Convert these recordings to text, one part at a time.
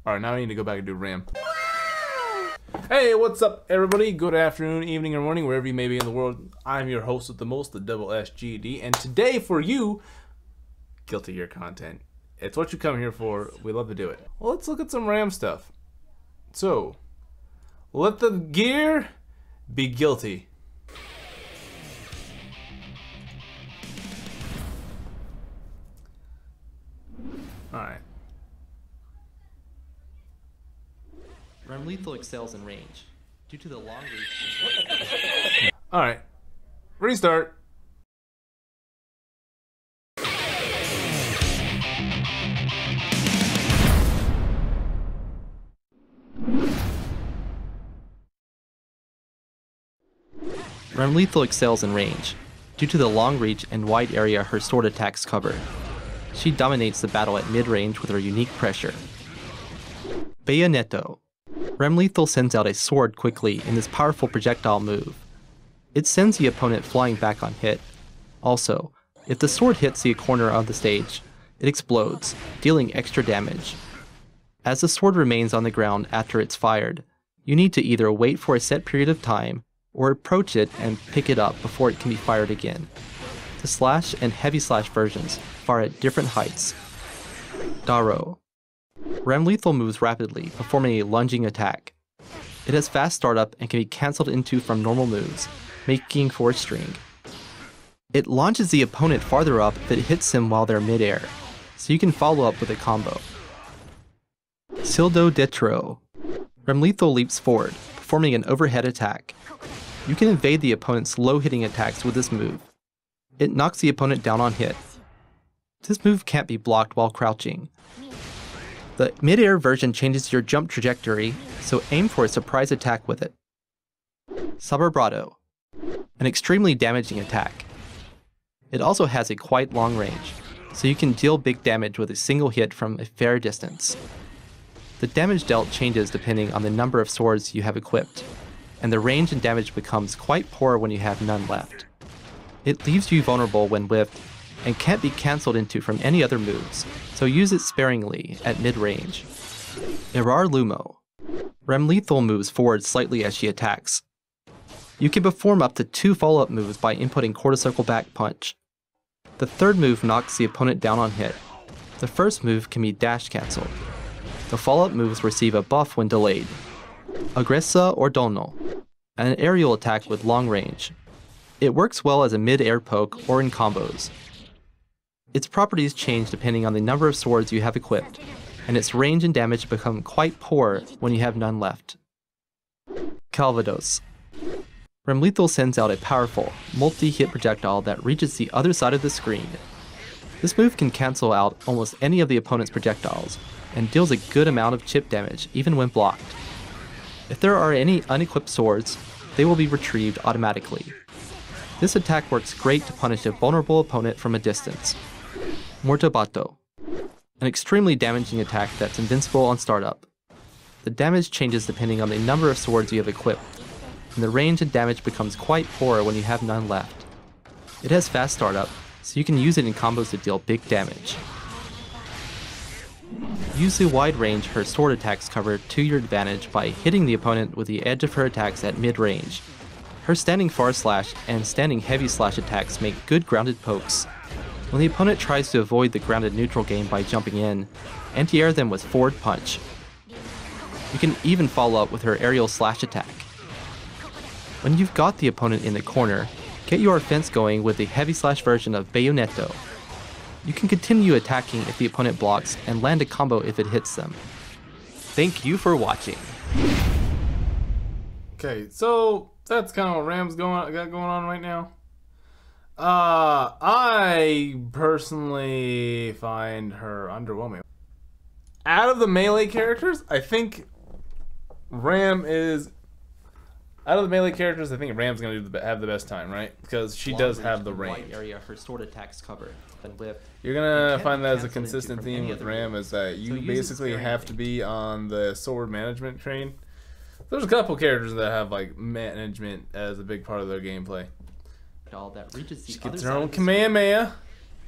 Alright, now I need to go back and do RAM. Hey, what's up everybody? Good afternoon, evening, or morning, wherever you may be in the world. I'm your host with the most, the double SGD, and today for you, Guilty Gear content. It's what you come here for. We love to do it. Well, let's look at some RAM stuff. So, let the gear be guilty. Alright. RAM Lethal excels in range due to the long reach. Alright. Restart. RAM Lethal excels in range due to the long reach and wide area her sword attacks cover. She dominates the battle at mid-range with her unique pressure. Bayonetto. RAM Lethal sends out a sword quickly in this powerful projectile move. It sends the opponent flying back on hit. Also, if the sword hits the corner of the stage, it explodes, dealing extra damage. As the sword remains on the ground after it's fired, you need to either wait for a set period of time or approach it and pick it up before it can be fired again. The slash and heavy slash versions fire at different heights. Daro. RAM Lethal moves rapidly, performing a lunging attack. It has fast startup and can be cancelled into from normal moves, making for a string. It launches the opponent farther up if it hits him while they're mid-air, so you can follow up with a combo. Sildo Detro. RAM Lethal leaps forward, performing an overhead attack. You can evade the opponent's low-hitting attacks with this move. It knocks the opponent down on hit. This move can't be blocked while crouching. The mid-air version changes your jump trajectory, so aim for a surprise attack with it. Saberbrato. An extremely damaging attack. It also has a quite long range, so you can deal big damage with a single hit from a fair distance. The damage dealt changes depending on the number of swords you have equipped, and the range and damage becomes quite poor when you have none left. It leaves you vulnerable when whiffed, and can't be cancelled into from any other moves, so use it sparingly at mid-range. Erar Lumo. RAM Lethal moves forward slightly as she attacks. You can perform up to 2 follow-up moves by inputting quarter circle back punch. The third move knocks the opponent down on hit. The first move can be dash cancelled. The follow-up moves receive a buff when delayed. Aggressa or Dono. An aerial attack with long range. It works well as a mid-air poke or in combos. Its properties change depending on the number of swords you have equipped, and its range and damage become quite poor when you have none left. Calvados. RAM Lethal sends out a powerful, multi-hit projectile that reaches the other side of the screen. This move can cancel out almost any of the opponent's projectiles, and deals a good amount of chip damage even when blocked. If there are any unequipped swords, they will be retrieved automatically. This attack works great to punish a vulnerable opponent from a distance. Mortobato. An extremely damaging attack that's invincible on startup. The damage changes depending on the number of swords you have equipped, and the range and damage becomes quite poor when you have none left. It has fast startup, so you can use it in combos to deal big damage. Use the wide range her sword attacks cover to your advantage by hitting the opponent with the edge of her attacks at mid-range. Her standing far slash and standing heavy slash attacks make good grounded pokes. When the opponent tries to avoid the grounded neutral game by jumping in, anti-air them with forward punch. You can even follow up with her aerial slash attack. When you've got the opponent in the corner, get your offense going with the heavy slash version of Bayonetto. You can continue attacking if the opponent blocks and land a combo if it hits them. Thank you for watching. Okay, so that's kind of what Ram's got going on right now. I personally find her underwhelming. Out of the melee characters, I think Ram is... Out of the melee characters, I think Ram's gonna have the best time, right? Because she does have the range. Area her sword attacks cover. You're gonna find that as a consistent theme with Ram is that you basically have to be on the sword management train. There's a couple characters that have like management as a big part of their gameplay. That reaches the she gets her own Kamehameha.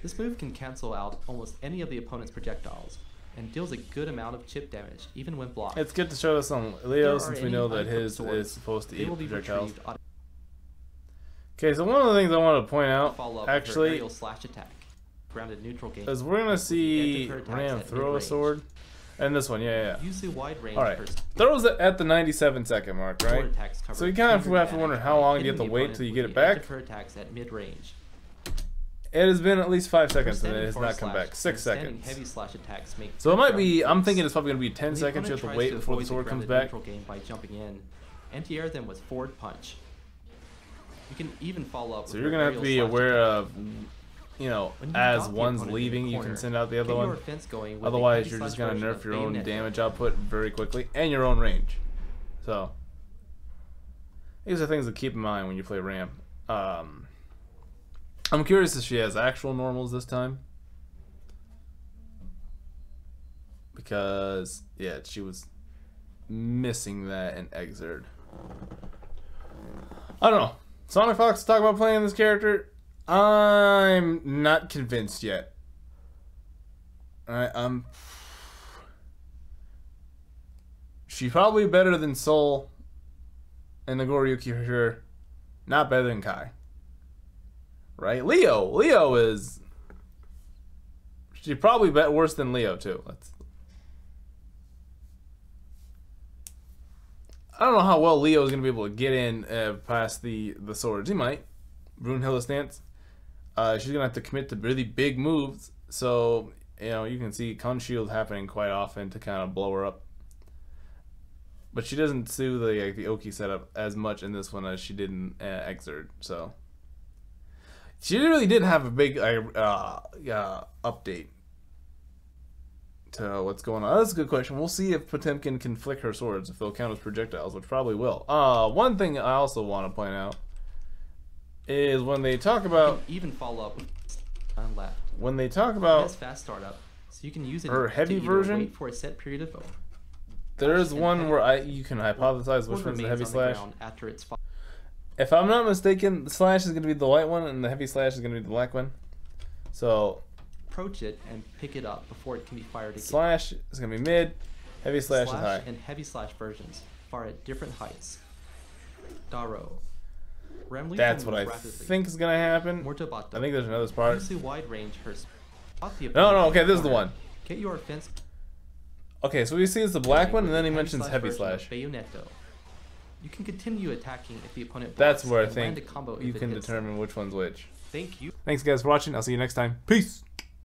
This move can cancel out almost any of the opponent's projectiles, and deals a good amount of chip damage, even when blocked. It's good to show us on Leo since we know that his is supposed to They will eat be projectiles. retrieved Okay, so one of the things I want to point out, follow up actually, aerial slash attack. Grounded neutral game. is we're gonna see Ram throw a sword, and this one, yeah. Use the wide range. All right, throws it at the 97-second mark, right? So you kind of have to wonder how long do you have to wait till you get it back. Attacks at mid range. It has been at least 5 seconds and it has not come back. 6 seconds. Heavy slash attacks make So it might be. I'm thinking it's probably gonna be 10 seconds. You have to wait before the sword comes back. Game by jumping in, anti-air them with forward punch. You can even follow up. So you're gonna have to be aware of, you know, as one's leaving, you can send out the other one. Otherwise, you're just gonna nerf your own damage output very quickly and your own range. So these are things to keep in mind when you play Ram. I'm curious if she has actual normals this time, because yeah, she was missing that in Exerd. I don't know. Sonic Fox talk about playing this character. I'm not convinced yet. She's probably better than Soul and Nagoriyuki for sure. Not better than Kai. Right? Leo is... She's probably worse than Leo too. I don't know how well Leo is going to be able to get in past the swords. He might. Brunhilde stance. She's going to have to commit to really big moves. So, you know, you can see Kun Shield happening quite often to kind of blow her up. But she doesn't do the Oki setup as much in this one as she did in Exerd. So, she really did have a big update to what's going on. That's a good question. We'll see if Potemkin can flick her swords, if they'll count as projectiles, which probably will. One thing I also want to point out is when they talk about even follow up on left. When they talk about fast startup, so you can use it her heavy version. Wait for a set period of there is one where you can hypothesize which one's the heavy slash. After it's if I'm not mistaken, the slash is going to be the light one, and the heavy slash is going to be the black one. So approach it and pick it up before it can be fired again. Slash is going to be mid, heavy slash is high. And heavy slash versions fire at different heights. Daro. That's what I think is going to happen. I think there's another part. Wide range no, okay, this is the one. Get your offense. Okay, so we see it's the black one, and then he mentions heavy slash. You can continue attacking if the opponent blocks. That's where I think you can determine which one's which. Thank you. Thanks guys for watching. I'll see you next time. Peace.